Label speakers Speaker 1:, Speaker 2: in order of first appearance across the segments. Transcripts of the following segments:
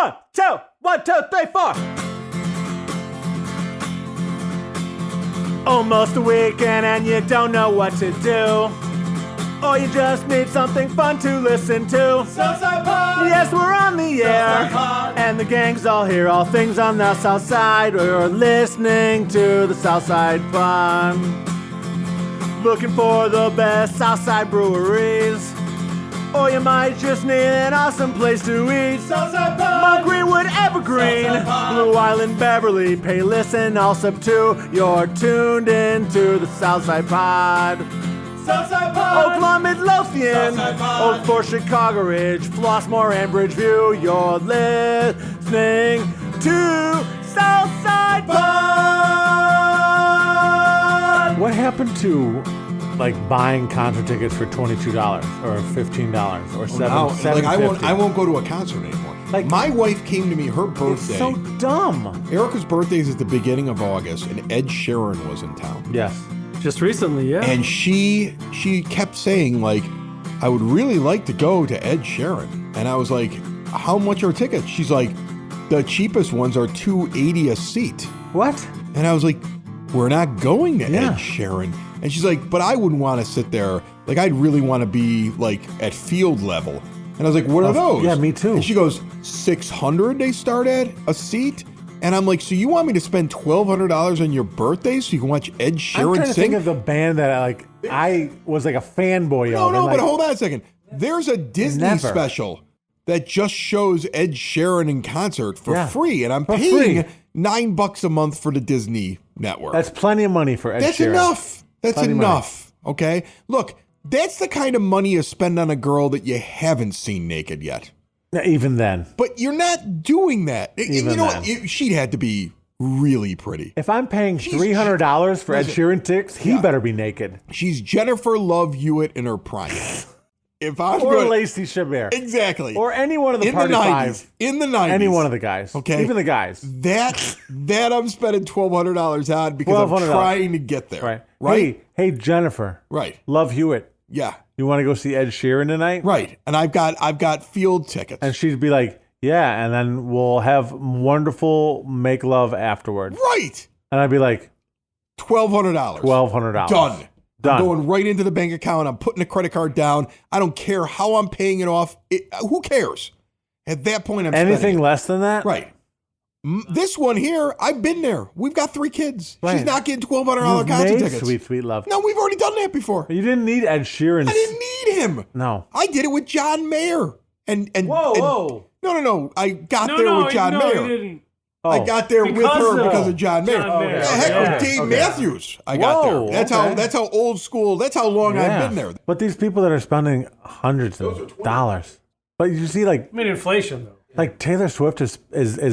Speaker 1: 1, 2, 1, 2, 3, 4. Almost a weekend and you don't know what to do. Or you just need something fun to listen to.
Speaker 2: Southside Pod!
Speaker 1: Yes, we're on the air.
Speaker 2: Pod.
Speaker 1: And the gang's all here, all things on the South Side. We're listening to the Southside Pod. Looking for the best Southside breweries. Or you might just need an awesome place to eat.
Speaker 2: Southside Pod!
Speaker 1: Mount Greenwood, Evergreen,
Speaker 2: Southside Pod.
Speaker 1: Blue Island, Beverly, Payless, and Allsup too. You're tuned into the Southside Pod.
Speaker 2: Southside Pod!
Speaker 1: Oakland, Midlothian,
Speaker 2: Southside Pod.
Speaker 1: Oak Forest, Chicago Ridge, Flossmoor, and Bridgeview. You're listening to Southside Pod. What happened to like buying concert tickets for $22 or $15 or $7.50?
Speaker 3: I won't go to a concert anymore.
Speaker 1: Like,
Speaker 3: my wife came to me, her birthday.
Speaker 1: It's so dumb.
Speaker 3: Erica's birthday is at the beginning of August, and Ed Sheeran was in town.
Speaker 1: Yes.
Speaker 4: Just recently, yeah.
Speaker 3: And she kept saying, like, I would really like to go to Ed Sheeran. And I was like, how much are tickets? She's like, the cheapest ones are $280 a seat.
Speaker 1: What?
Speaker 3: And I was like, we're not going to
Speaker 1: Yeah.
Speaker 3: Ed Sheeran. And she's like, but I wouldn't want to sit there. Like, I'd really want to be, like, at field level. And I was like, what are those?
Speaker 1: Yeah, me too.
Speaker 3: And she goes, $600 they start at a seat? And I'm like, so you want me to spend $1,200 on your birthday so you can watch Ed Sheeran
Speaker 1: I'm trying to
Speaker 3: sing?
Speaker 1: think of the band that I was like a fanboy of.
Speaker 3: No,
Speaker 1: and,
Speaker 3: but hold on a second. There's a Disney
Speaker 1: Never.
Speaker 3: special that just shows Ed Sheeran in concert for free, and I'm
Speaker 1: For
Speaker 3: paying
Speaker 1: free.
Speaker 3: $9 a month for the Disney network.
Speaker 1: That's plenty of money for Ed
Speaker 3: That's
Speaker 1: Sheeran.
Speaker 3: enough. That's
Speaker 1: Plenty of
Speaker 3: enough. Okay? Look, that's the kind of money you spend on a girl that you haven't seen naked yet.
Speaker 1: Even then.
Speaker 3: But you're not doing that.
Speaker 1: Even
Speaker 3: you know
Speaker 1: then.
Speaker 3: what? She'd had to be really pretty.
Speaker 1: If I'm paying $300 for Ed
Speaker 3: Listen,
Speaker 1: Sheeran tickets, he better be naked.
Speaker 3: She's Jennifer Love Hewitt in her prime. If I'm
Speaker 1: Or
Speaker 3: going,
Speaker 1: Lacey Chabert.
Speaker 3: exactly.
Speaker 1: Or any one of the
Speaker 3: in
Speaker 1: Party
Speaker 3: the 90s.
Speaker 1: Five.
Speaker 3: In the 90s.
Speaker 1: Any one of the guys.
Speaker 3: Okay.
Speaker 1: Even the guys.
Speaker 3: That I'm spending $1,200 on because I'm
Speaker 1: $1,200.
Speaker 3: trying to get there.
Speaker 1: Right.
Speaker 3: Right?
Speaker 1: Hey, Jennifer.
Speaker 3: Right.
Speaker 1: Love Hewitt.
Speaker 3: Yeah.
Speaker 1: You want to go see Ed Sheeran tonight?
Speaker 3: Right. And I've got field tickets.
Speaker 1: And she'd be like, yeah, and then we'll have wonderful make love afterward.
Speaker 3: Right.
Speaker 1: And I'd be like,
Speaker 3: $1,200.
Speaker 1: $1,200.
Speaker 3: Done.
Speaker 1: Done.
Speaker 3: I'm going right into the bank account. I'm putting the credit card down. I don't care how I'm paying it off. Who cares? At that point, I'm
Speaker 1: Anything
Speaker 3: spending it.
Speaker 1: less than that?
Speaker 3: Right. This one here, I've been there. We've got 3 kids.
Speaker 1: Right.
Speaker 3: She's not getting $1,200
Speaker 1: You've
Speaker 3: concert
Speaker 1: made
Speaker 3: tickets.
Speaker 1: Sweet, sweet love.
Speaker 3: No, we've already done that before.
Speaker 1: You didn't need Ed Sheeran.
Speaker 3: I didn't need him.
Speaker 1: No.
Speaker 3: I did it with John Mayer. And
Speaker 1: Whoa.
Speaker 3: No. I got there with John Mayer.
Speaker 4: He didn't.
Speaker 3: I got there with her because of John Mayer.
Speaker 4: John Mayer.
Speaker 3: Yeah, heck,
Speaker 1: Okay.
Speaker 3: with Dave
Speaker 1: Okay.
Speaker 3: Matthews, I got
Speaker 1: Whoa,
Speaker 3: there. That's
Speaker 1: okay.
Speaker 3: how old school. That's how long I've been there.
Speaker 1: But these people that are spending hundreds of dollars. But you see, like
Speaker 4: I mean, inflation, though.
Speaker 1: Like Taylor Swift is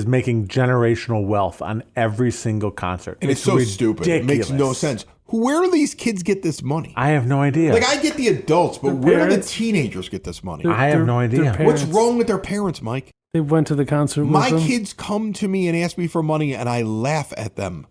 Speaker 1: making generational wealth on every single concert.
Speaker 3: And it's so stupid. It makes no
Speaker 1: ridiculous.
Speaker 3: sense. Where do these kids get this money?
Speaker 1: I have no idea.
Speaker 3: Like, I get the adults, but where do the
Speaker 4: parents.
Speaker 3: teenagers get this money?
Speaker 1: I have no idea.
Speaker 4: their
Speaker 3: What's
Speaker 4: parents.
Speaker 3: wrong with their parents, Mike?
Speaker 4: They went to the concert with
Speaker 3: My
Speaker 4: them.
Speaker 3: kids come to me and ask me for money, and I laugh at them.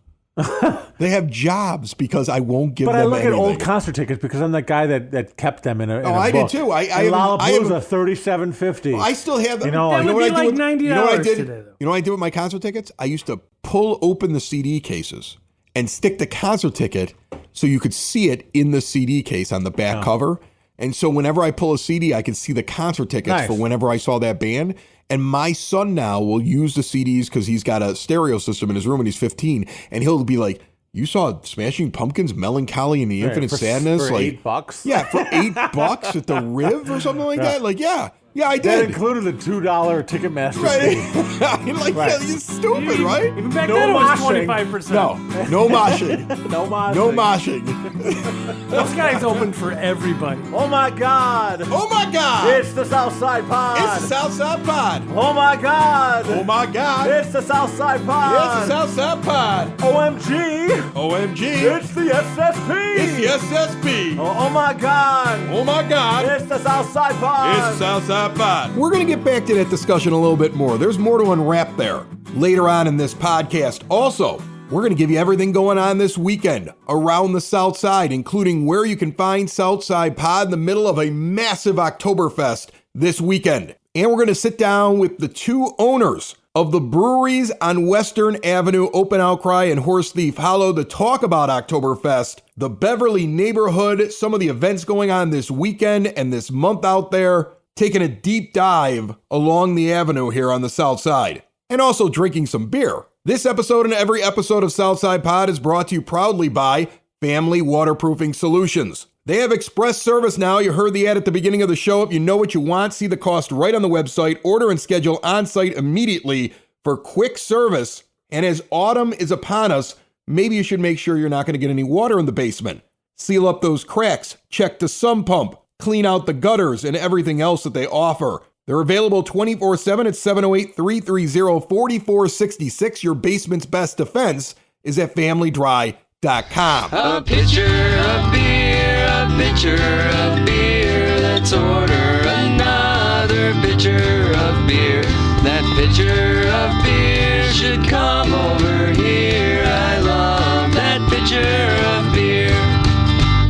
Speaker 3: They have jobs because I won't give
Speaker 1: But
Speaker 3: them
Speaker 1: I look
Speaker 3: anything.
Speaker 1: at old concert tickets because I'm that guy that kept them in a.
Speaker 3: Oh, I did too. I have
Speaker 1: Lollapalooza $37.50.
Speaker 3: I still have them.
Speaker 1: You know,
Speaker 4: That would
Speaker 3: what
Speaker 4: be
Speaker 3: I
Speaker 4: like
Speaker 3: did with-
Speaker 4: $90
Speaker 3: you know what I did?
Speaker 4: today, though.
Speaker 3: You know what I did with my concert tickets? I used to pull open the CD cases and stick the concert ticket so you could see it in the CD case on the back cover. And so whenever I pull a CD, I can see the concert tickets
Speaker 1: Nice.
Speaker 3: for whenever I saw that band. And my son now will use the CDs because he's got a stereo system in his room and he's 15. And he'll be like, you saw Smashing Pumpkins, Melancholy and the Infinite Sadness?
Speaker 1: for
Speaker 3: like
Speaker 1: $8?
Speaker 3: Yeah, for $8 at the Riv or something like that. Like, yeah, I
Speaker 1: That
Speaker 3: did.
Speaker 1: included the $2 Ticketmaster
Speaker 3: Right.
Speaker 1: fee.
Speaker 3: I mean, like,
Speaker 1: Right.
Speaker 3: yeah, you're stupid, right?
Speaker 4: Even back
Speaker 1: No
Speaker 4: then, it was
Speaker 1: moshing.
Speaker 4: 25%.
Speaker 3: No moshing.
Speaker 1: No moshing.
Speaker 3: No moshing.
Speaker 4: Those guys opened for everybody.
Speaker 1: Oh my God!
Speaker 3: Oh my God!
Speaker 1: It's the Southside Pod.
Speaker 3: It's the Southside Pod.
Speaker 1: Oh my God!
Speaker 3: Oh my God!
Speaker 1: It's the Southside Pod.
Speaker 3: It's the Southside Pod.
Speaker 1: OMG!
Speaker 3: OMG!
Speaker 1: It's the SSP.
Speaker 3: It's the SSP.
Speaker 1: Oh my God!
Speaker 3: Oh my God!
Speaker 1: It's the Southside Pod.
Speaker 3: It's the Southside Pod. We're going to get back to that discussion a little bit more. There's more to unwrap there later on in this podcast. Also, we're going to give you everything going on this weekend around the South Side, including where you can find Southside Pod in the middle of a massive Oktoberfest this weekend. And we're going to sit down with the two owners of the breweries on Western Avenue, Open Outcry and Horse Thief Hollow, to talk about Oktoberfest, the Beverly neighborhood, some of the events going on this weekend and this month out there, taking a deep dive along the avenue here on the South Side, and also drinking some beer. This episode and every episode of Southside Pod is brought to you proudly by Family Waterproofing Solutions. They have express service now. You heard the ad at the beginning of the show. If you know what you want, see the cost right on the website. Order and schedule on-site immediately for quick service. And as autumn is upon us, maybe you should make sure you're not going to get any water in the basement. Seal up those cracks, check the sump pump, clean out the gutters, and everything else that they offer. They're available 24/7 at 708-330-4466. Your basement's best defense is at familydry.com.
Speaker 5: A pitcher of beer, a pitcher of beer. Let's order another pitcher of beer. That pitcher of beer should come over here. I love that pitcher of beer.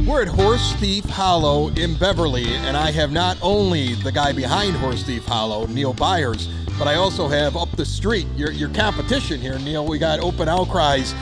Speaker 3: We're at Horse Thief Hollow in Beverly, and I have not only the guy behind Horse Thief Hollow, Neil Byers, but I also have up the street your competition here, Neil. We got Open Outcry's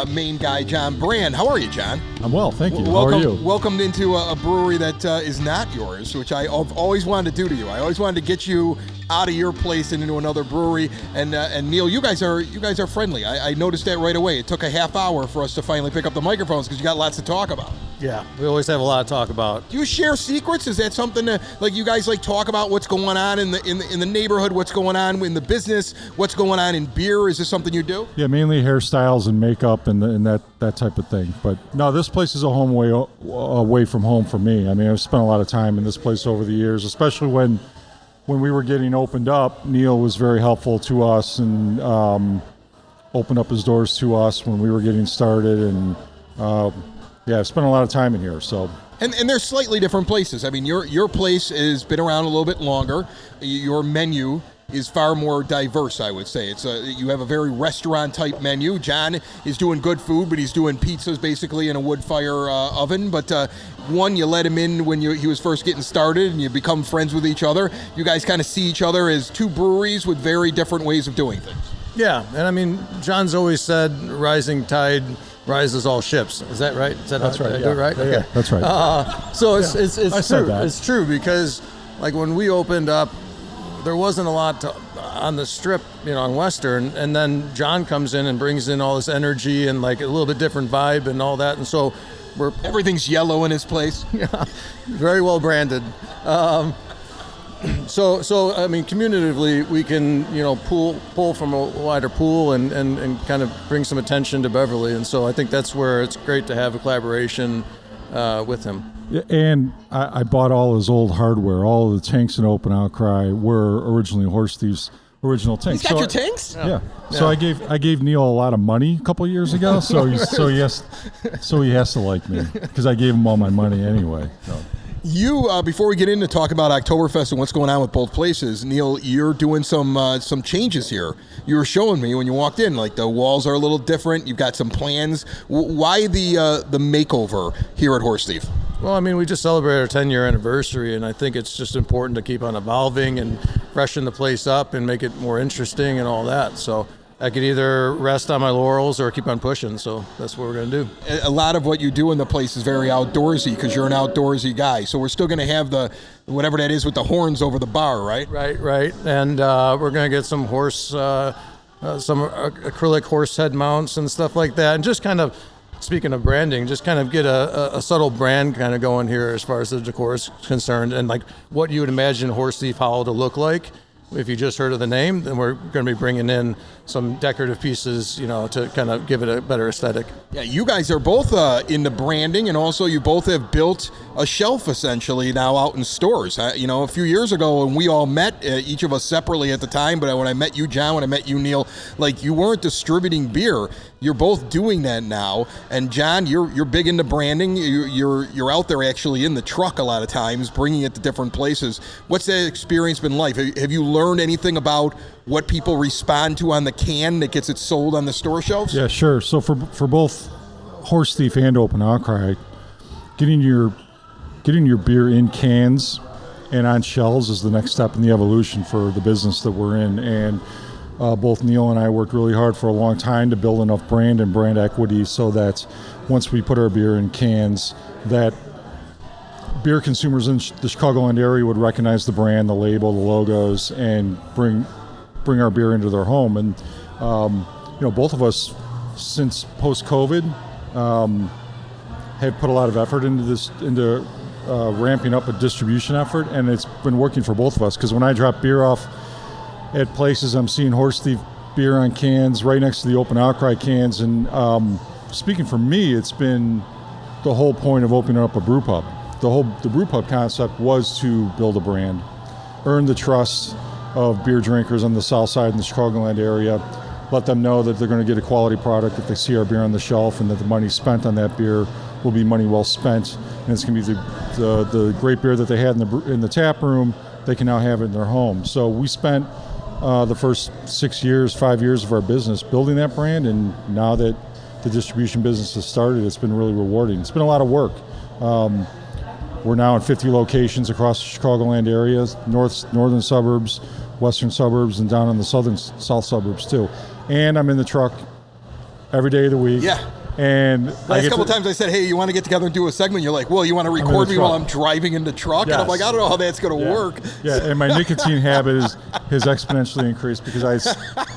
Speaker 3: main guy, John Brand. How are you, John?
Speaker 6: I'm well, thank you.
Speaker 3: Welcome,
Speaker 6: How are you?
Speaker 3: Welcomed into a brewery that is not yours, which I've always wanted to do to you. I always wanted to get you out of your place and into another brewery. And Neil, you guys are friendly. I noticed that right away. It took a half hour for us to finally pick up the microphones because you got lots to talk about.
Speaker 6: Yeah, we always have a lot to talk about.
Speaker 3: Do you share secrets? Is that something that, like, you guys like talk about what's going on in the neighborhood, what's going on in the business, what's going on in beer? Is this something you do?
Speaker 6: Yeah, mainly hairstyles and makeup and that type of thing. But no, this place is a home away from home for me. I mean, I've spent a lot of time in this place over the years, especially when we were getting opened up. Neil was very helpful to us and opened up his doors to us when we were getting started. And yeah, I've spent a lot of time in here. So.
Speaker 3: And they're slightly different places. I mean, your place has been around a little bit longer. Your menu is far more diverse, I would say. You have a very restaurant-type menu. John is doing good food, but he's doing pizzas basically in a wood fire oven. But one, you let him in when he was first getting started, and you become friends with each other. You guys kind of see each other as two breweries with very different ways of doing things.
Speaker 6: Yeah, and I mean, John's always said, rising tide rises all ships. Is that right? That's right. Did I do it right?
Speaker 3: Yeah,
Speaker 6: okay.
Speaker 3: that's right.
Speaker 6: So it's
Speaker 3: I said
Speaker 6: true.
Speaker 3: that.
Speaker 6: It's true because, like, when we opened up, there wasn't a lot on the strip, on Western, and then John comes in and brings in all this energy and like a little bit different vibe and all that, and so
Speaker 3: everything's yellow in his place.
Speaker 6: Yeah, very well branded. So I mean, communitively, we can pull from a wider pool and kind of bring some attention to Beverly, and so I think that's where it's great to have a collaboration with him.
Speaker 7: Yeah, and I bought all his old hardware. All of the tanks in Open Outcry were originally Horse Thief's original tanks.
Speaker 3: He's got your tanks?
Speaker 7: Yeah. So I gave Neil a lot of money a couple of years ago. So he has to like me because I gave him all my money anyway. So.
Speaker 3: You, before we get into talk about Oktoberfest and what's going on with both places, Neil, you're doing some changes here. You were showing me when you walked in, like the walls are a little different. You've got some plans. Why the makeover here at Horse Thief?
Speaker 6: Well, I mean, we just celebrated our 10-year anniversary, and I think it's just important to keep on evolving and freshen the place up and make it more interesting and all that. So I could either rest on my laurels or keep on pushing, so that's what we're going to do.
Speaker 3: A lot of what you do in the place is very outdoorsy because you're an outdoorsy guy. So we're still going to have the whatever that is with the horns over the bar, right?
Speaker 6: Right. And we're going to get some acrylic horse head mounts and stuff like that. And just kind of, speaking of branding, just kind of get a subtle brand kind of going here as far as the decor is concerned, and like what you would imagine Horse Thief Hollow to look like. If you just heard of the name, then we're going to be bringing in some decorative pieces, to kind of give it a better aesthetic.
Speaker 3: Yeah, you guys are both into branding, and also you both have built a shelf essentially now out in stores. A few years ago when we all met, each of us separately at the time, but when I met you, John, when I met you, Neil, like you weren't distributing beer. You're both doing that now, and John, you're big into branding. You're out there actually in the truck a lot of times, bringing it to different places. What's that experience been like? Have you learned anything about what people respond to on the can that gets it sold on the store shelves?
Speaker 7: Yeah, sure. So for both Horse Thief and Open Outcry, getting your beer in cans
Speaker 6: and on shelves is the next step in the evolution for the business that we're in. And both Neil and I worked really hard for a long time to build enough brand and brand equity so that once we put our beer in cans, that beer consumers in the Chicagoland area would recognize the brand, the label, the logos, and bring our beer into their home. And both of us, since post-COVID, have put a lot of effort into ramping up a distribution effort, and it's been working for both of us. Because when I drop beer off at places, I'm seeing Horse Thief beer on cans right next to the open Outcry cans. And speaking for me, it's been the whole point of opening up a brew pub. The brew pub concept was to build a brand, earn the trust of beer drinkers on the south side in the Chicagoland area, let them know that they're going to get a quality product if they see our beer on the shelf, and that the money spent on that beer will be money well spent, and it's going to be the great beer that they had in the tap room, they can now have it in their home. So we spent the first 5 years of our business building that brand, and now that the distribution business has started, it's been really rewarding. It's been a lot of work. We're now in 50 locations across the Chicagoland area, northern suburbs, western suburbs, and down in the south suburbs too. And I'm in the truck every day of the week.
Speaker 3: Yeah.
Speaker 6: And
Speaker 3: last couple times I said, hey, you want to get together and do a segment? You're like, well, you want to record me while I'm driving in the truck?
Speaker 6: Yes.
Speaker 3: And I'm like, I don't know how that's going to work.
Speaker 6: Yeah, and my nicotine habit has exponentially increased because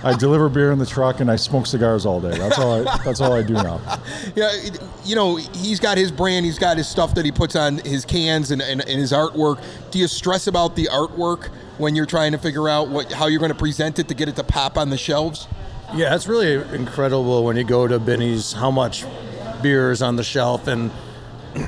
Speaker 6: I deliver beer in the truck and I smoke cigars all day. That's all I do now.
Speaker 3: Yeah, he's got his brand, he's got his stuff that he puts on his cans and his artwork. Do you stress about the artwork when you're trying to figure out how you're going to present it to get it to pop on the shelves?
Speaker 8: Yeah, it's really incredible when you go to Benny's how much beer is on the shelf, and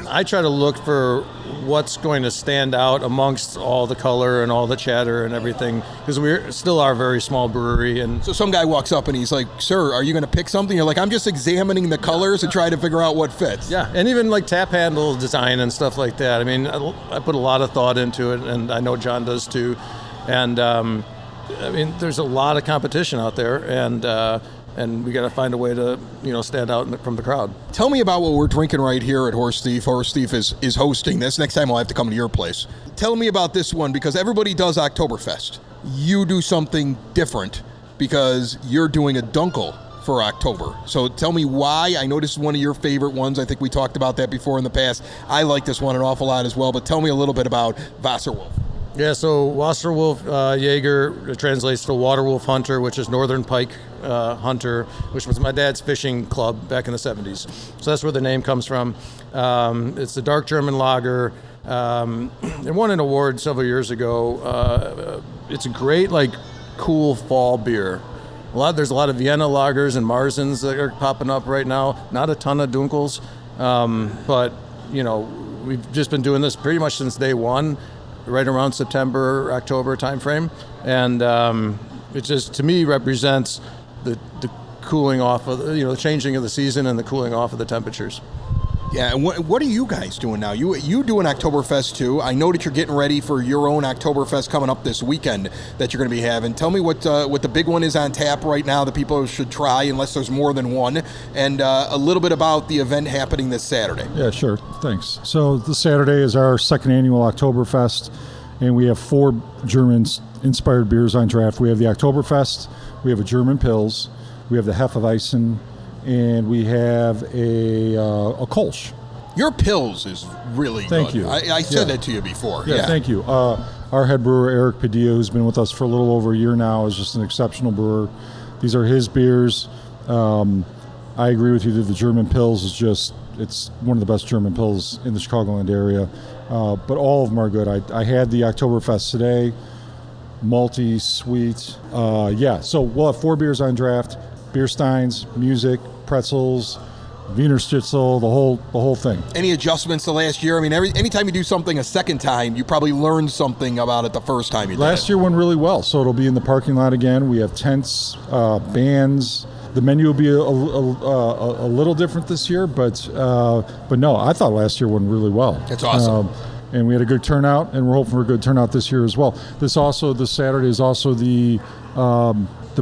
Speaker 8: I try to look for what's going to stand out amongst all the color and all the chatter and everything, because we still are a very small brewery. And
Speaker 3: so some guy walks up and he's like, sir, are you going to pick something? You're like, I'm just examining the colors and trying to figure out what fits.
Speaker 8: Yeah, and even like tap handle design and stuff like that. I mean, I put a lot of thought into it, and I know John does too. And I mean, there's a lot of competition out there, and we got to find a way to, stand out from the crowd.
Speaker 3: Tell me about what we're drinking right here at Horse Thief. Horse Thief is hosting this. Next time I'll have to come to your place. Tell me about this one, because everybody does Oktoberfest. You do something different because you're doing a Dunkel for October. So tell me why. I know this is one of your favorite ones. I think we talked about that before in the past. I like this one an awful lot as well, but tell me a little bit about Wasserwolf.
Speaker 8: Yeah, so Wasserwolf Jaeger translates to Waterwolf Hunter, which is Northern Pike Hunter, which was my dad's fishing club back in the 70s. So that's where the name comes from. It's a dark German lager. It won an award several years ago. It's a great, cool fall beer. There's a lot of Vienna lagers and Marzens that are popping up right now. Not a ton of Dunkels, but we've just been doing this pretty much since day one, right around September, October timeframe, and it just, to me, represents the cooling off of the changing of the season and the cooling off of the temperatures.
Speaker 3: Yeah, and what are you guys doing now? You do an Oktoberfest too. I know that you're getting ready for your own Oktoberfest coming up this weekend that you're going to be having. Tell me what the big one is on tap right now that people should try, unless there's more than one, and a little bit about the event happening this Saturday.
Speaker 6: Yeah, sure. Thanks. So this Saturday is our second annual Oktoberfest, and we have 4 German-inspired beers on draft. We have the Oktoberfest, we have a German Pils, we have the Hefeweizen, and we have a Kolsch.
Speaker 3: Your Pils is really
Speaker 6: Thank
Speaker 3: good.
Speaker 6: You.
Speaker 3: I said that to you before.
Speaker 6: Yeah, thank you. Our head brewer, Eric Padilla, who's been with us for a little over a year now, is just an exceptional brewer. These are his beers. I agree with you that the German Pils is it's one of the best German Pils in the Chicagoland area. But all of them are good. I had the Oktoberfest today, malty, sweet. So we'll have 4 beers on draft. Beer steins, music, pretzels, Wiener Schnitzel, the whole thing.
Speaker 3: Any adjustments to last year? I mean, anytime you do something a second time, you probably learned something about it the first time you did it.
Speaker 6: Last year went really well, so it'll be in the parking lot again. We have tents, bands. The menu will be a little different this year, but no, I thought last year went really well.
Speaker 3: That's awesome.
Speaker 6: And we had a good turnout, and we're hoping for a good turnout this year as well. This Saturday is also the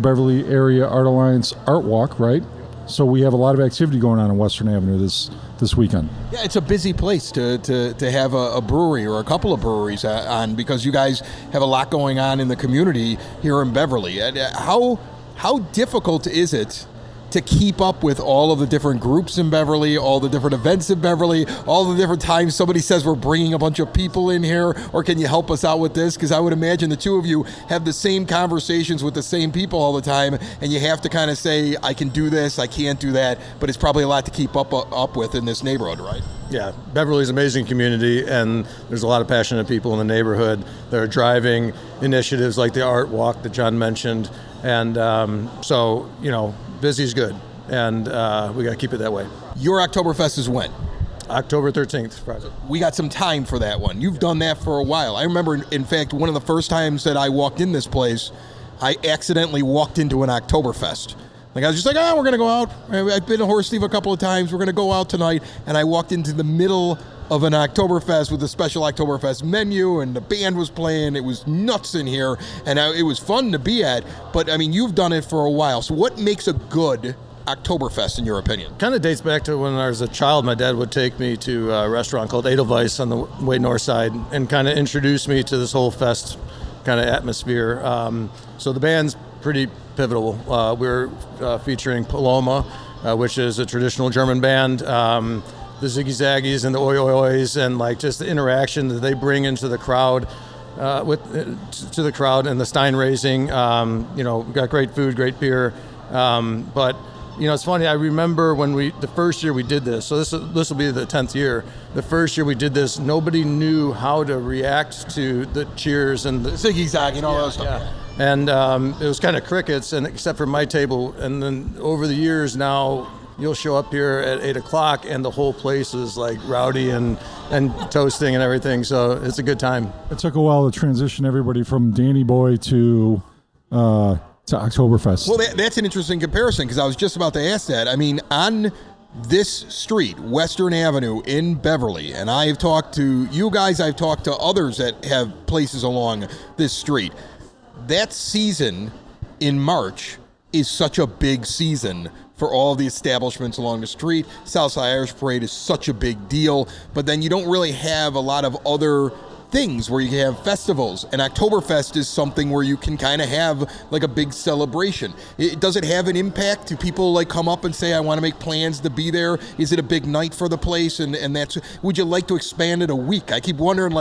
Speaker 6: Beverly Area Art Alliance Art Walk, right? So we have a lot of activity going on Western Avenue this this weekend.
Speaker 3: Yeah, it's a busy place to have a brewery or a couple of breweries on, because you guys have a lot going on in the community here in Beverly. How difficult is it to keep up with all of the different groups in Beverly, all the different events in Beverly, all the different times somebody says we're bringing a bunch of people in here, or can you help us out with this? Because I would imagine the two of you have the same conversations with the same people all the time, and you have to kind of say, I can do this, I can't do that, but it's probably a lot to keep up with in this neighborhood, right?
Speaker 8: Yeah, Beverly's an amazing community, and there's a lot of passionate people in the neighborhood that are driving initiatives like the Art Walk that John mentioned, and so, busy is good, and we got to keep it that way.
Speaker 3: Your Oktoberfest is when?
Speaker 8: October 13th, Friday.
Speaker 3: We got some time for that one. You've done that for a while. I remember, in fact, one of the first times that I walked in this place, I accidentally walked into an Oktoberfest. Like, I was just like, we're going to go out. I've been to Horse Thief a couple of times. We're going to go out tonight. And I walked into the middle of an Oktoberfest with a special Oktoberfest menu, and the band was playing. It was nuts in here, and it was fun to be at. But, I mean, you've done it for a while. So what makes a good Oktoberfest, in your opinion?
Speaker 8: Kind of dates back to when I was a child. My dad would take me to a restaurant called Edelweiss on the way north side and kind of introduce me to this whole fest kind of atmosphere. So the band's pretty pivotal. We're featuring Paloma, which is a traditional German band. The Ziggy Zaggies and the Oi Oi Ois, and like just the interaction that they bring into the crowd, to the crowd, and the Stein raising. We've got great food, great beer, but it's funny. I remember when the first year we did this. So this will be the 10th year. The first year we did this, nobody knew how to react to the cheers and the
Speaker 3: Ziggy Zag and all that stuff.
Speaker 8: Yeah. And it was kind of crickets, and except for my table. And then over the years now, you'll show up here at 8 o'clock and the whole place is like rowdy and toasting and everything. So it's a good time.
Speaker 6: It took a while to transition everybody from Danny Boy to Oktoberfest.
Speaker 3: Well, that's an interesting comparison, because I was just about to ask that. I mean, on this street, Western Avenue in Beverly, and I've talked to you guys, I've talked to others that have places along this street. That season in March is such a big season for all the establishments along the street. Southside Irish Parade is such a big deal, but then you don't really have a lot of other things where you can have festivals, and Oktoberfest is something where you can kind of have like a big celebration. Does it have an impact? Do people like come up and say, I want to make plans to be there? Is it a big night for the place? And that's, would you like to expand it a week? I keep wondering,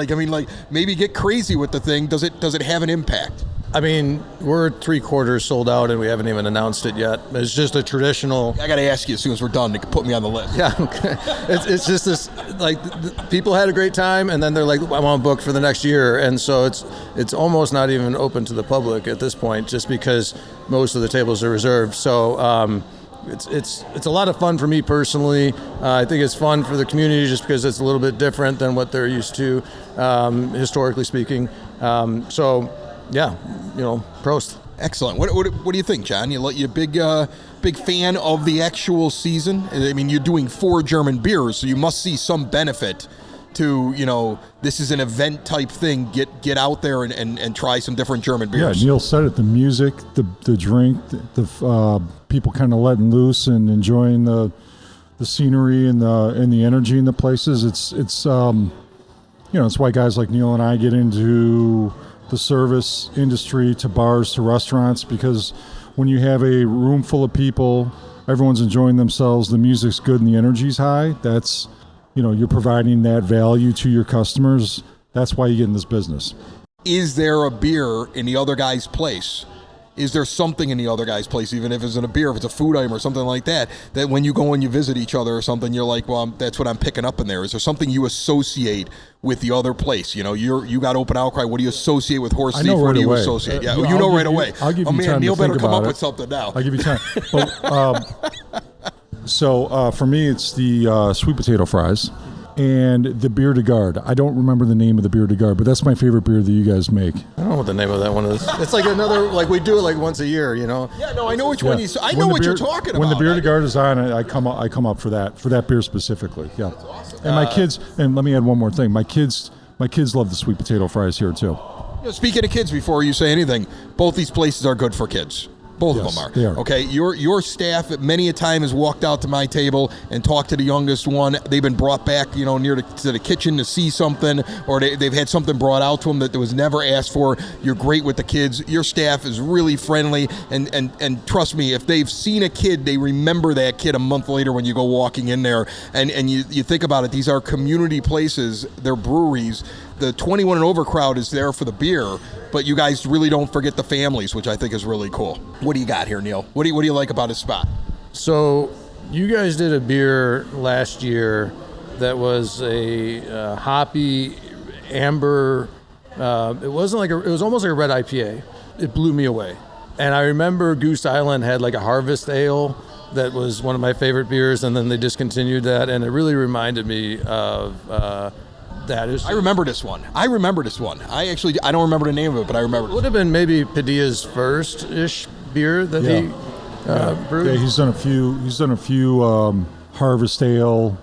Speaker 3: maybe get crazy with the thing. Does it have an impact?
Speaker 8: I mean, we're 3/4 sold out, and we haven't even announced it yet. It's just a traditional.
Speaker 3: I got to ask you as soon as we're done to put me on the list.
Speaker 8: Yeah, okay. It's just this, people had a great time, and then they're like, I want to book for the next year, and so it's almost not even open to the public at this point, just because most of the tables are reserved. So it's a lot of fun for me personally. I think it's fun for the community just because it's a little bit different than what they're used to, historically speaking. Yeah, Prost.
Speaker 3: Excellent. What do you think, John? You a big fan of the actual season? I mean, you're doing 4 German beers, so you must see some benefit to, this is an event type thing. Get out there and try some different German beers.
Speaker 6: Yeah, Neil said it. The music, the drink, the people kind of letting loose and enjoying the scenery and the energy in the places. It's why guys like Neil and I get into the service industry, to bars, to restaurants, because when you have a room full of people, everyone's enjoying themselves, the music's good and the energy's high, that's, you're providing that value to your customers. That's why you get in this business.
Speaker 3: Is there a beer in the other guy's place? Is there something in the other guy's place, even if it's in a beer, if it's a food item or something like that when you go and you visit each other or something, you're like, well, that's what I'm picking up in there? Is there something you associate with the other place? You got Open Outcry. What do you associate with Horse Thief? What do you associate? Yeah,
Speaker 6: you
Speaker 3: know right away.
Speaker 6: I'll give you time
Speaker 3: Neil
Speaker 6: to think
Speaker 3: better come
Speaker 6: about
Speaker 3: up
Speaker 6: it.
Speaker 3: with something now.
Speaker 6: I'll give you time. So for me, it's the sweet potato fries and the Bier de Garde. I don't remember the name of the Bier de Garde, but that's my favorite beer that you guys make.
Speaker 8: I don't know what the name of that one is. It's like another, we do it once a year,
Speaker 3: Yeah, no, I know which one I know what you're talking about.
Speaker 6: When the Bier de Garde is on, I come up for that beer specifically. Yeah. That's awesome. And my kids, and let me add one more thing. My kids love the sweet potato fries here too.
Speaker 3: Speaking of kids, before you say anything, both these places are good for kids. Both
Speaker 6: Yes,
Speaker 3: of them are.
Speaker 6: they are.
Speaker 3: Okay, your staff many a time has walked out to my table and talked to the youngest one. They've been brought back, near to the kitchen to see something, or they've had something brought out to them that was never asked for. You're great with the kids. Your staff is really friendly, and trust me, if they've seen a kid, they remember that kid a month later when you go walking in there. And you think about it, these are community places. They're breweries. The 21 and over crowd is there for the beer, but you guys really don't forget the families, which I think is really cool. What do you got here, Neil? What do you like about his spot?
Speaker 8: So you guys did a beer last year that was a hoppy amber. It wasn't like it was almost like a red IPA. It blew me away. And I remember Goose Island had like a harvest ale that was one of my favorite beers, and then they discontinued that, and it really reminded me of that.
Speaker 3: I remember this one. I don't remember the name of it, but I remember
Speaker 8: it. Would have been maybe Padilla's first-ish beer that he brewed.
Speaker 6: Yeah, he's done a few harvest ale,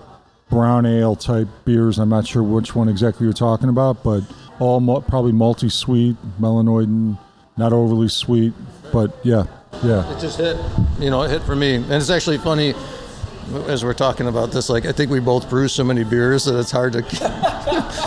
Speaker 6: brown ale type beers. I'm not sure which one exactly you're talking about, but all probably multi-sweet, melanoidin, not overly sweet, but yeah.
Speaker 8: It just hit. It hit for me. And it's actually funny, as we're talking about this, like, I think we both brew so many beers that it's hard to,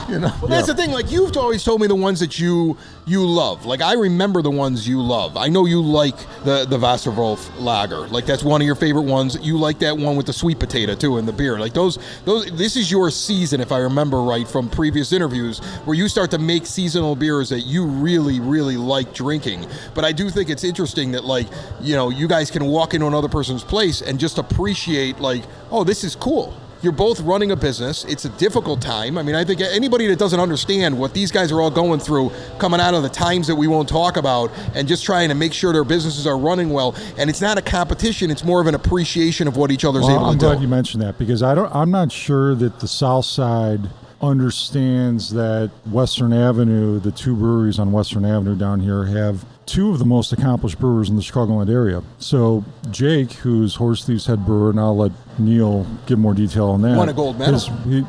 Speaker 3: Well, that's the thing. Like, you've always told me the ones that you love. Like, I remember the ones you love. I know you like the Wasserwolf lager. Like, that's one of your favorite ones. You like that one with the sweet potato, too, in the beer. Like, those. This is your season, if I remember right, from previous interviews, where you start to make seasonal beers that you really, really like drinking. But I do think it's interesting that, like, you guys can walk into another person's place and just appreciate, like, oh, this is cool. You're both running a business. It's a difficult time. I mean, I think anybody that doesn't understand what these guys are all going through, coming out of the times that we won't talk about, and just trying to make sure their businesses are running well. And it's not a competition. It's more of an appreciation of what each other's able to do.
Speaker 6: I'm glad you mentioned that, because I'm not sure that the South Side understands that Western Avenue, the two breweries on Western Avenue down here, have two of the most accomplished brewers in the Chicagoland area. So Jake, who's Horse Thief's head brewer, and I'll let Neil give more detail on that.
Speaker 3: Won a gold medal.
Speaker 6: He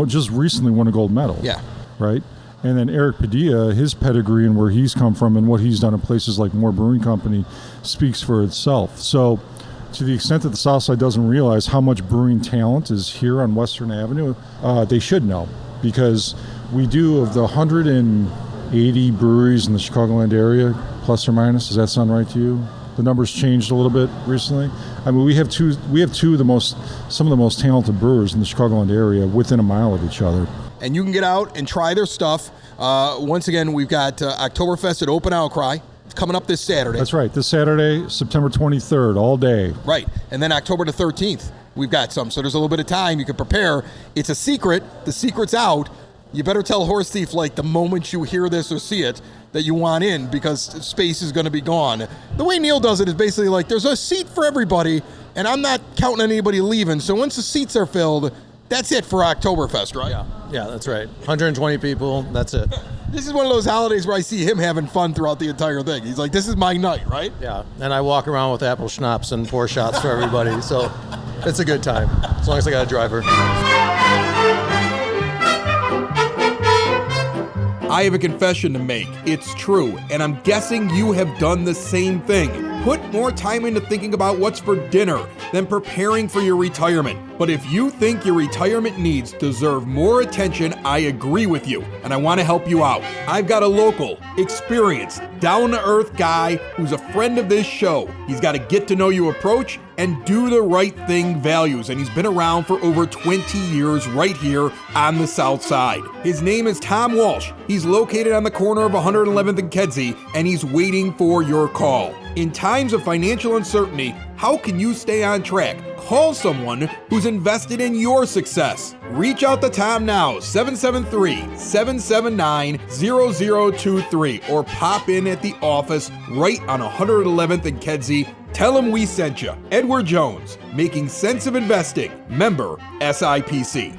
Speaker 6: just recently won a gold medal.
Speaker 3: Yeah.
Speaker 6: Right? And then Eric Padilla, his pedigree and where he's come from and what he's done in places like Moore Brewing Company speaks for itself. So to the extent that the South Side doesn't realize how much brewing talent is here on Western Avenue, they should know, because we do, of the 180 breweries in the Chicagoland area, plus or minus, does that sound right to you? The numbers changed a little bit recently. I mean, we have some of the most talented brewers in the Chicagoland area within a mile of each other.
Speaker 3: And you can get out and try their stuff. Once again, we've got Oktoberfest at Open Outcry. It's coming up this Saturday.
Speaker 6: That's right. This Saturday, September 23rd, all day.
Speaker 3: Right. And then October the 13th, we've got some. So there's a little bit of time. You can prepare. It's a secret. The secret's out. You better tell Horse Thief, like, the moment you hear this or see it, that you want in, because space is going to be gone. The way Neil does it is basically like, there's a seat for everybody, and I'm not counting on anybody leaving. So once the seats are filled, that's it for Oktoberfest, right?
Speaker 8: Yeah, that's right. 120 people, that's it.
Speaker 3: This is one of those holidays where I see him having fun throughout the entire thing. He's like, this is my night, right?
Speaker 8: Yeah, and I walk around with apple schnapps and pour shots for everybody, so it's a good time, as long as I got a driver.
Speaker 3: I have a confession to make. It's true, and I'm guessing you have done the same thing. Put more time into thinking about what's for dinner than preparing for your retirement. But if you think your retirement needs deserve more attention, I agree with you, and I want to help you out. I've got a local, experienced, down-to-earth guy who's a friend of this show. He's got a get-to-know-you approach and do the right thing values, and he's been around for over 20 years right here on the South Side. His name is Tom Walsh. He's located on the corner of 111th and Kedzie, and he's waiting for your call. In times of financial uncertainty, how can you stay on track? Call someone who's invested in your success. Reach out to Tom now, 773-779-0023, or pop in at the office right on 111th and Kedzie. Tell him we sent you. Edward Jones, Making Sense of Investing, member SIPC.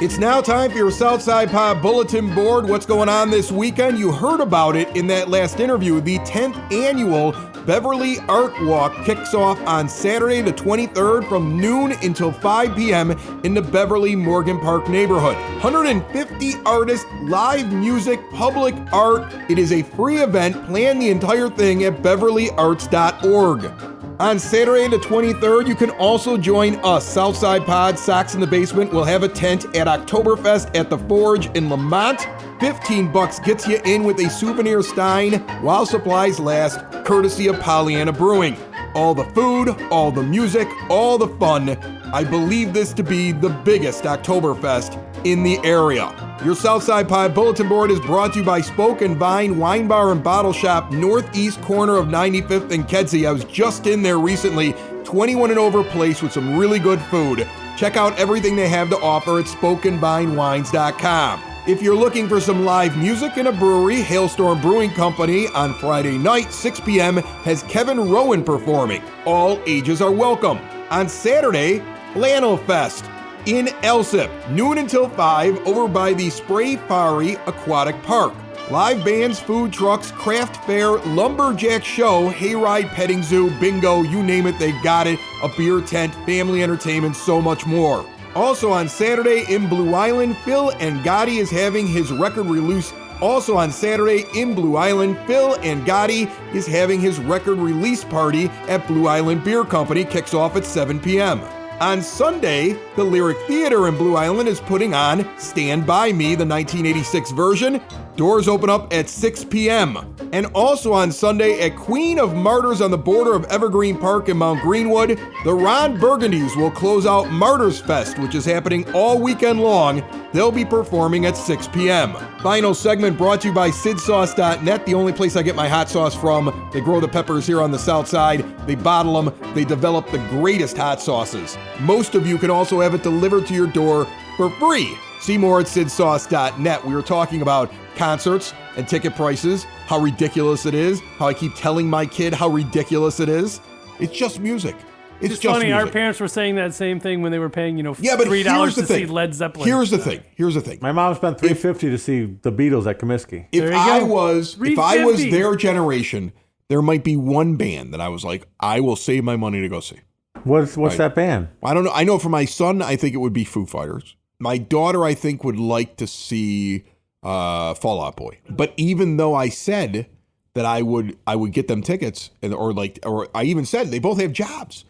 Speaker 3: It's now time for your Southside Pod Bulletin Board. What's going on this weekend? You heard about it in that last interview, the 10th annual Beverly Art Walk kicks off on Saturday the 23rd from noon until 5 p.m. in the Beverly-Morgan Park neighborhood. 150 artists, live music, public art. It is a free event. Plan the entire thing at beverlyarts.org. On Saturday the 23rd, you can also join us. Southside Pod, Socks in the Basement will have a tent at Oktoberfest at the Forge in Lamont. $15 gets you in with a souvenir stein while supplies last, courtesy of Pollyanna Brewing. All the food, all the music, all the fun. I believe this to be the biggest Oktoberfest in the area. Your Southside Pod bulletin board is brought to you by Spoke and Vine Wine Bar and Bottle Shop, northeast corner of 95th and Kedzie. I was just in there recently. 21 and over place with some really good food. Check out everything they have to offer at spokeandvinewines.com. If you're looking for some live music in a brewery, Hailstorm Brewing Company on Friday night, 6 p.m. has Kevin Rowan performing. All ages are welcome. On Saturday, Lano Fest in Elsip, noon until 5, over by the Spray Fari Aquatic Park. Live bands, food trucks, craft fair, lumberjack show, hayride, petting zoo, bingo, you name it, they got it. A beer tent, family entertainment, so much more. Also on Saturday in Blue Island, Phil Angotti is having his record release. Also on Saturday in Blue Island, Phil Angotti is having his record release party at Blue Island Beer Company. Kicks off at 7 p.m. On Sunday, the Lyric Theater in Blue Island is putting on Stand By Me, the 1986 version. Doors open up at 6 p.m. And also on Sunday at Queen of Martyrs on the border of Evergreen Park in Mount Greenwood, the Ron Burgundies will close out Martyrs Fest, which is happening all weekend long. They'll be performing at 6 p.m. Final segment brought to you by SidSauce.net, the only place I get my hot sauce from. They grow the peppers here on the south side. They bottle them. They develop the greatest hot sauces. Most of you can also have it delivered to your door for free. See more at SidSauce.net. We were talking about concerts and ticket prices, how ridiculous it is, how I keep telling my kid how ridiculous it is. It's just music. It's just
Speaker 4: funny.
Speaker 3: music.
Speaker 4: Our parents were saying that same thing when they were paying,
Speaker 3: but
Speaker 4: $3 to see Led Zeppelin.
Speaker 3: Here's the thing.
Speaker 1: My mom spent $3.50 to see the Beatles at Comiskey.
Speaker 3: If I was their generation, there might be one band that I was like, I will save my money to go see.
Speaker 1: What's that band?
Speaker 3: I don't know. I know for my son, I think it would be Foo Fighters. My daughter, I think, would like to see Fall Out Boy. But even though I said that I would get them tickets, or I even said they both have jobs,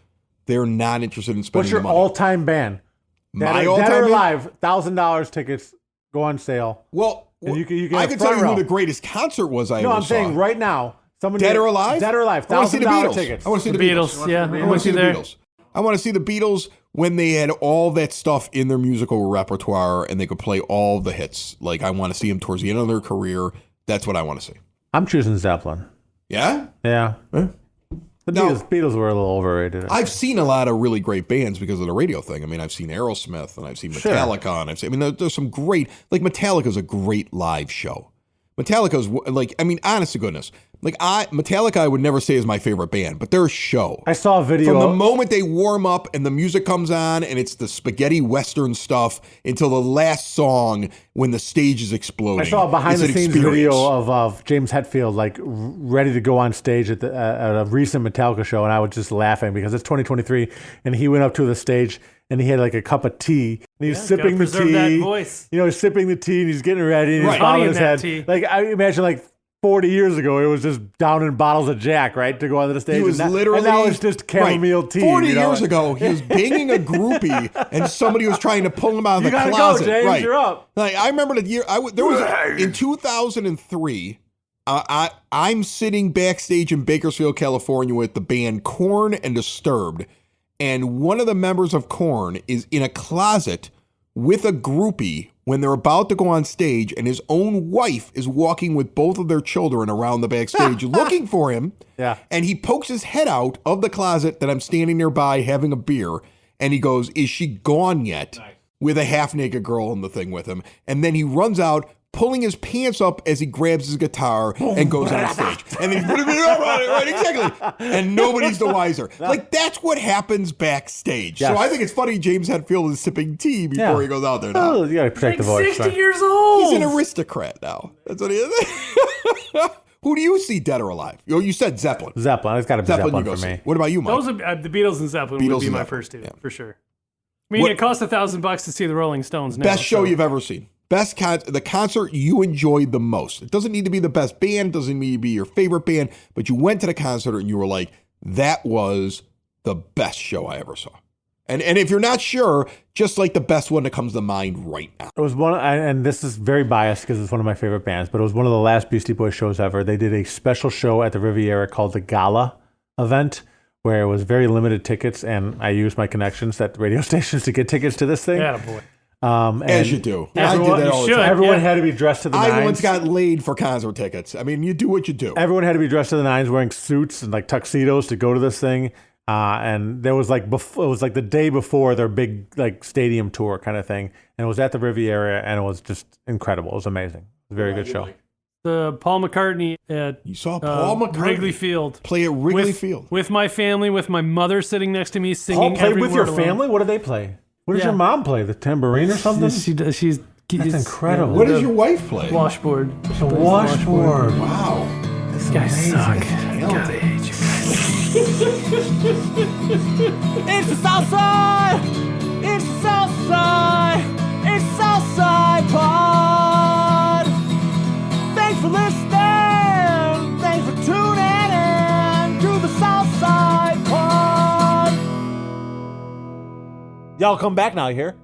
Speaker 3: they're not interested in spending.
Speaker 1: What's your
Speaker 3: the money.
Speaker 1: all-time band?
Speaker 3: My all-time
Speaker 1: Dead or
Speaker 3: band?
Speaker 1: Alive, $1,000 tickets go on sale.
Speaker 3: Well,
Speaker 1: and you can
Speaker 3: I
Speaker 1: have
Speaker 3: can tell you
Speaker 1: front
Speaker 3: who
Speaker 1: row.
Speaker 3: the greatest concert was I
Speaker 1: No,
Speaker 3: ever
Speaker 1: I'm saying
Speaker 3: saw.
Speaker 1: right now.
Speaker 3: Dead or Alive?
Speaker 1: Dead or Alive,
Speaker 3: I want to see the
Speaker 1: $1,000
Speaker 3: Beatles.
Speaker 1: tickets.
Speaker 3: I want to see the Beatles.
Speaker 4: Yeah,
Speaker 3: I want to see the Beatles. I want to see the Beatles when they had all that stuff in their musical repertoire and they could play all the hits. Like, I want to see them towards the end of their career. That's what I want to see.
Speaker 1: I'm choosing Zeppelin.
Speaker 3: Yeah?
Speaker 1: Yeah.
Speaker 3: Huh?
Speaker 1: The
Speaker 3: No.
Speaker 1: Beatles were a little overrated.
Speaker 3: I've seen a lot of really great bands because of the radio thing. I mean, I've seen Aerosmith and I've seen Metallica and I've seen, there's some great, like Metallica's a great live show. Metallica's like, honest to goodness, Metallica I would never say is my favorite band, but their show.
Speaker 1: I saw a video.
Speaker 3: From the moment they warm up and the music comes on and it's the spaghetti western stuff until the last song when the stage is exploding.
Speaker 1: I saw a behind-the-scenes
Speaker 3: experience.
Speaker 1: video of James Hetfield ready to go on stage at a recent Metallica show, and I was just laughing because it's 2023, and he went up to the stage and he had a cup of tea, and he was sipping the tea.
Speaker 4: That voice.
Speaker 1: He's sipping the tea and he's getting ready, and he's
Speaker 4: Right.
Speaker 1: bobbing his head.
Speaker 4: Tea.
Speaker 1: I imagine 40 years ago, it was just downing bottles of Jack, right, to go onto the stage.
Speaker 3: He was
Speaker 1: and
Speaker 3: literally...
Speaker 1: and now it's just chamomile tea.
Speaker 3: 40 years ago, he was banging a groupie, and somebody was trying to pull him out of the
Speaker 1: gotta
Speaker 3: closet.
Speaker 1: go, James,
Speaker 3: right.
Speaker 1: you're up.
Speaker 3: I remember the year... there was in 2003... I'm sitting backstage in Bakersfield, California with the band Korn and Disturbed, and one of the members of Korn is in a closet with a groupie when they're about to go on stage, and his own wife is walking with both of their children around the backstage looking for him.
Speaker 1: Yeah.
Speaker 3: And he pokes his head out of the closet that I'm standing nearby having a beer, and he goes, "Is she gone yet?" Nice. With a half-naked girl in the thing with him. And then he runs out, pulling his pants up as he grabs his guitar and goes on stage. And then he's putting it up on it, right, exactly. And nobody's the wiser. That's what happens backstage.
Speaker 1: Yes.
Speaker 3: So I think it's funny James Hetfield is sipping tea before he goes out there now.
Speaker 1: Oh, you got to protect the voice.
Speaker 4: 60 years old.
Speaker 3: He's an aristocrat now. That's what he is. Who do you see dead or alive? You said Zeppelin.
Speaker 1: Zeppelin. It's got to be Zeppelin
Speaker 3: you
Speaker 1: for
Speaker 3: go
Speaker 1: me.
Speaker 3: see. What about you, Mike?
Speaker 4: Those are, the Beatles and Zeppelin
Speaker 3: Beatles
Speaker 4: would be
Speaker 3: and
Speaker 4: my
Speaker 3: Zeppelin,
Speaker 4: first two,
Speaker 3: yeah.
Speaker 4: for sure. I mean, it cost $1,000 to see the Rolling Stones now.
Speaker 3: Best show you've ever seen. The concert you enjoyed the most. It doesn't need to be the best band, doesn't need to be your favorite band, but you went to the concert and you were like, that was the best show I ever saw. And if you're not sure, just like the best one that comes to mind right now.
Speaker 1: It was one, and this is very biased because it's one of my favorite bands, but it was one of the last Beastie Boys shows ever. They did a special show at the Riviera called the Gala event, where it was very limited tickets, and I used my connections at radio stations to get tickets to this thing.
Speaker 4: Yeah, boy.
Speaker 3: As you do.
Speaker 1: Everyone,
Speaker 3: I did that all the time.
Speaker 1: Everyone had to be dressed to the nines.
Speaker 3: I once got laid for concert tickets. I mean, you do what you do.
Speaker 1: Everyone had to be dressed to the nines, wearing suits and like tuxedos to go to this thing. And there was it was like the day before their big like stadium tour kind of thing, and it was at the Riviera, and it was just incredible. It was amazing. It was a very good show.
Speaker 4: The Paul McCartney at
Speaker 3: You saw Paul McCartney
Speaker 4: Wrigley Field.
Speaker 3: play at Wrigley Field
Speaker 4: with my family, with my mother sitting next to me singing.
Speaker 1: Paul played
Speaker 4: every
Speaker 1: with your
Speaker 4: word along.
Speaker 1: family. What did they play? What does your mom play? The tambourine or something?
Speaker 4: She's
Speaker 1: That's incredible.
Speaker 3: What does your wife play?
Speaker 4: Washboard. She
Speaker 1: The
Speaker 4: plays
Speaker 1: washboard.
Speaker 3: Wow.
Speaker 4: These guys suck. God, I hate you
Speaker 1: It's the Southside. It's the Southside. It's the Southside Pod. Thanks for listening. Thanks for tuning in to the Southside Pod. Y'all come back now, you hear?